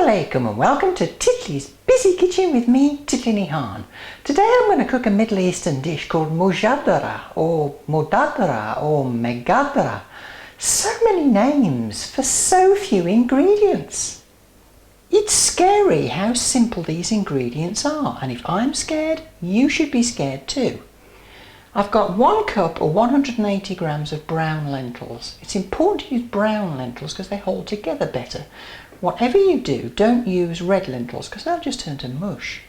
Alaikum and welcome to Titli's Busy Kitchen with me, Titli. Today I'm going to cook a Middle Eastern dish called Mujaddara or Mudardara or Megadara. So many names for so few ingredients. It's scary how simple these ingredients are, and if I'm scared, you should be scared too. I've got 1 cup or 180 grams of brown lentils. It's important to use brown lentils because they hold together better. Whatever you do, don't use red lentils because they'll just turn to mush.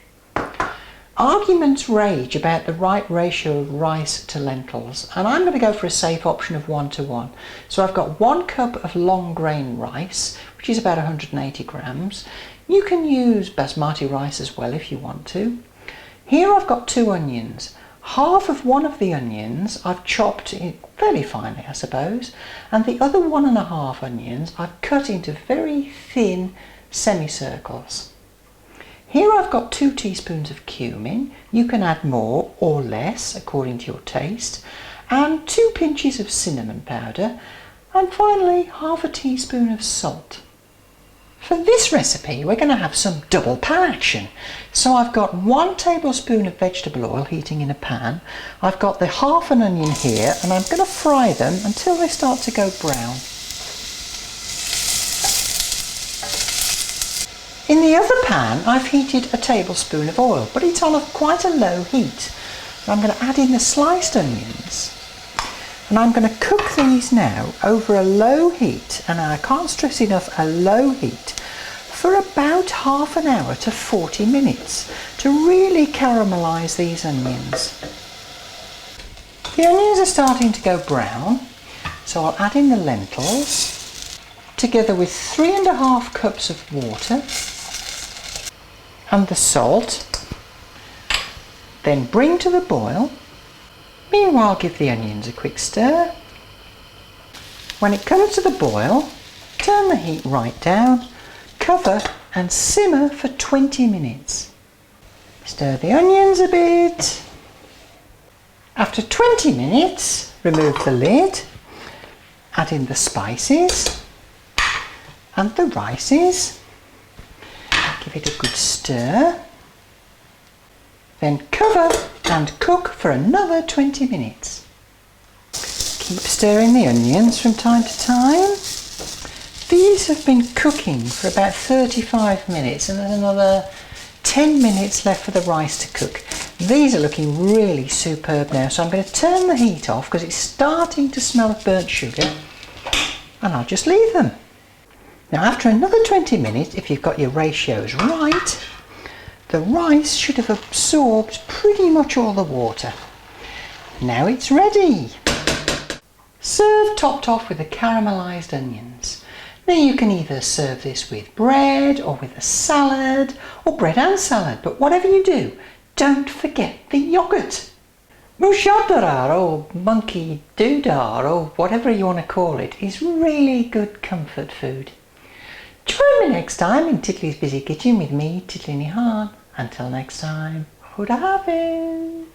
Arguments rage about the right ratio of rice to lentils, and I'm going to go for a safe option of 1:1. So I've got 1 cup of long grain rice, which is about 180 grams. You can use basmati rice as well if you want to. Here I've got 2 onions. Half of one of the onions I've chopped fairly finely, I suppose, and the other 1½ onions I've cut into very thin semicircles. Here I've got 2 teaspoons of cumin. You can add more or less according to your taste, and 2 pinches of cinnamon powder, and finally ½ a teaspoon of salt. For this recipe we're going to have some double pan action. So I've got 1 tablespoon of vegetable oil heating in a pan. I've got the half an onion here and I'm going to fry them until they start to go brown. In the other pan I've heated a tablespoon of oil, but it's on quite a low heat. I'm going to add in the sliced onions. And I'm going to cook these now over a low heat, and I can't stress enough a low heat, for about half an hour to 40 minutes to really caramelise these onions. The onions are starting to go brown, so I'll add in the lentils together with 3½ cups of water and the salt, then bring to the boil. Meanwhile, give the onions a quick stir. When it comes to the boil, turn the heat right down, cover and simmer for 20 minutes. Stir the onions a bit. After 20 minutes, remove the lid, add in the spices and the rices. Give it a good stir. Then cover and cook for another 20 minutes. Keep stirring the onions from time to time. These have been cooking for about 35 minutes and there's another 10 minutes left for the rice to cook. These are looking really superb now, so I'm going to turn the heat off because it's starting to smell of burnt sugar, and I'll just leave them. Now after another 20 minutes, if you've got your ratios right, the rice should have absorbed pretty much all the water. Now it's ready. Serve topped off with the caramelised onions. Now you can either serve this with bread or with a salad, or bread and salad, but whatever you do, don't forget the yoghurt. Mujaddara or monkey doodah or whatever you want to call it is really good comfort food. Join me next time in Titli's Busy Kitchen with me, Titli. Until next time, Huda Hafiz.